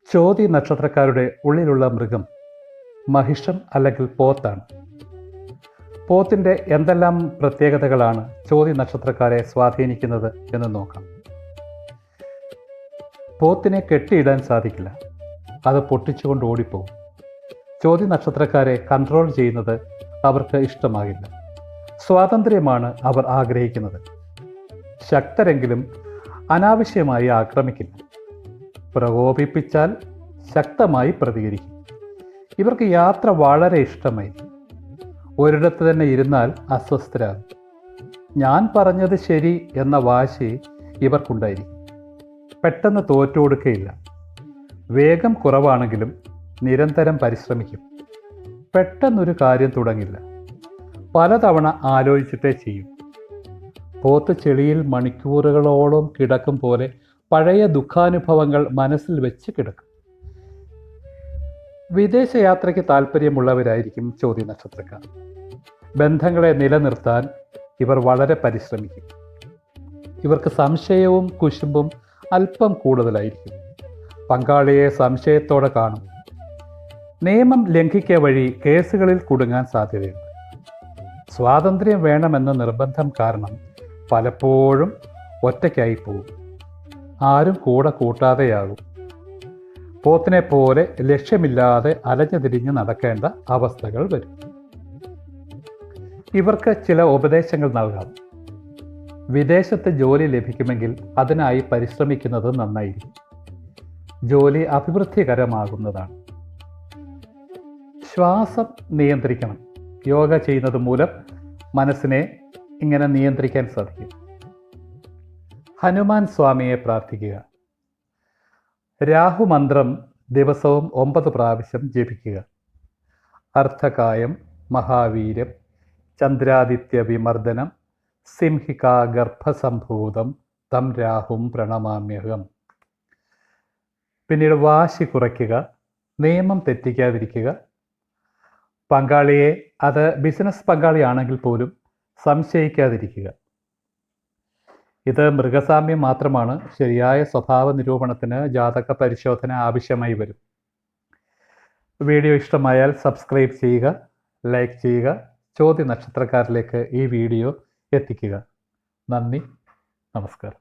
ചോതി നക്ഷത്രക്കാരുടെ ഉള്ളിലുള്ള മൃഗം മഹിഷം അല്ലെങ്കിൽ പോത്താണ്. പോത്തിൻ്റെ എന്തെല്ലാം പ്രത്യേകതകളാണ് ചോതി നക്ഷത്രക്കാരെ സ്വാധീനിക്കുന്നത് എന്ന് നോക്കാം. പോത്തിനെ കെട്ടിയിടാൻ സാധിക്കില്ല, അത് പൊട്ടിച്ചുകൊണ്ട് ഓടിപ്പോകും. ചോതി നക്ഷത്രക്കാരെ കൺട്രോൾ ചെയ്യുന്നത് അവർക്ക് ഇഷ്ടമാകില്ല. സ്വാതന്ത്ര്യമാണ് അവർ ആഗ്രഹിക്കുന്നത്. ശക്തരെങ്കിലും അനാവശ്യമായി ആക്രമിക്കില്ല. പ്രകോപിപ്പിച്ചാൽ ശക്തമായി പ്രതികരിക്കും. ഇവർക്ക് യാത്ര വളരെ ഇഷ്ടമായിരിക്കും. ഒരിടത്ത് തന്നെ ഇരുന്നാൽ അസ്വസ്ഥരാകും. ഞാൻ പറഞ്ഞത് ശരി എന്ന വാശി ഇവർക്കുണ്ടായിരിക്കും. പെട്ടെന്ന് തോറ്റുകൊടുക്കുകയില്ല. വേഗം കുറവാണെങ്കിലും നിരന്തരം പരിശ്രമിക്കും. പെട്ടെന്നൊരു കാര്യം തുടങ്ങില്ല, പലതവണ ആലോചിച്ചിട്ടേ ചെയ്യും. പോത്ത് ചെളിയിൽ മണിക്കൂറുകളോളം കിടക്കും പോലെ പഴയ ദുഃഖാനുഭവങ്ങൾ മനസ്സിൽ വെച്ച് കിടക്കും. വിദേശയാത്രയ്ക്ക് താല്പര്യമുള്ളവരായിരിക്കും ചോതി നക്ഷത്രക്കാർ. ബന്ധങ്ങളെ നിലനിർത്താൻ ഇവർ വളരെ പരിശ്രമിക്കും. ഇവർക്ക് സംശയവും കുശുമ്പും അല്പം കൂടുതലായിരിക്കും. പങ്കാളിയെ സംശയത്തോടെ കാണും. നിയമം ലംഘിക്കുക വഴി കേസുകളിൽ കുടുങ്ങാൻ സാധ്യതയുണ്ട്. സ്വാതന്ത്ര്യം വേണമെന്ന നിർബന്ധം കാരണം പലപ്പോഴും ഒറ്റയ്ക്കായി പോകും. ആരും കൂടെ കൂട്ടാതെയാകും. പോത്തിനെ പോലെ ലക്ഷ്യമില്ലാതെ അലഞ്ഞു തിരിഞ്ഞ് നടക്കേണ്ട അവസ്ഥകൾ വരും. ഇവർക്ക് ചില ഉപദേശങ്ങൾ നൽകാം. വിദേശത്ത് ജോലി ലഭിക്കുമെങ്കിൽ അതിനായി പരിശ്രമിക്കുന്നത് നന്നായിരിക്കും. ജോലി അഭിവൃദ്ധികരമാകുന്നതാണ്. ശ്വാസം നിയന്ത്രിക്കണം. യോഗ ചെയ്യുന്നത് മൂലം മനസ്സിനെ ഇങ്ങനെ നിയന്ത്രിക്കാൻ സാധിക്കും. ഹനുമാൻ സ്വാമിയെ പ്രാർത്ഥിക്കുക. രാഹുമന്ത്രം ദിവസവും 9 പ്രാവശ്യം ജപിക്കുക. അർത്ഥകായം, മഹാവീര്യം, ചന്ദ്രാദിത്യ വിമർദ്ദനം, സിംഹികാ ഗർഭസംഭൂതം തം രാഹും പ്രണമാമ്യഹം. പിന്നീട് വാശി കുറയ്ക്കുക, നിയമം തെറ്റിക്കാതിരിക്കുക. പങ്കാളിയെ, അത് ബിസിനസ് പങ്കാളിയാണെങ്കിൽ പോലും സംശയിക്കാതിരിക്കുക. ഇത് മൃഗസാമ്യം മാത്രമാണ്. ശരിയായ സ്വഭാവ നിരൂപണത്തിന് ജാതക പരിശോധന ആവശ്യമായി വരും. വീഡിയോ ഇഷ്ടമായാൽ സബ്സ്ക്രൈബ് ചെയ്യുക, ലൈക്ക് ചെയ്യുക. ചോതി നക്ഷത്രക്കാരിലേക്ക് ഈ വീഡിയോ എത്തിക്കുക. നന്ദി, നമസ്കാരം.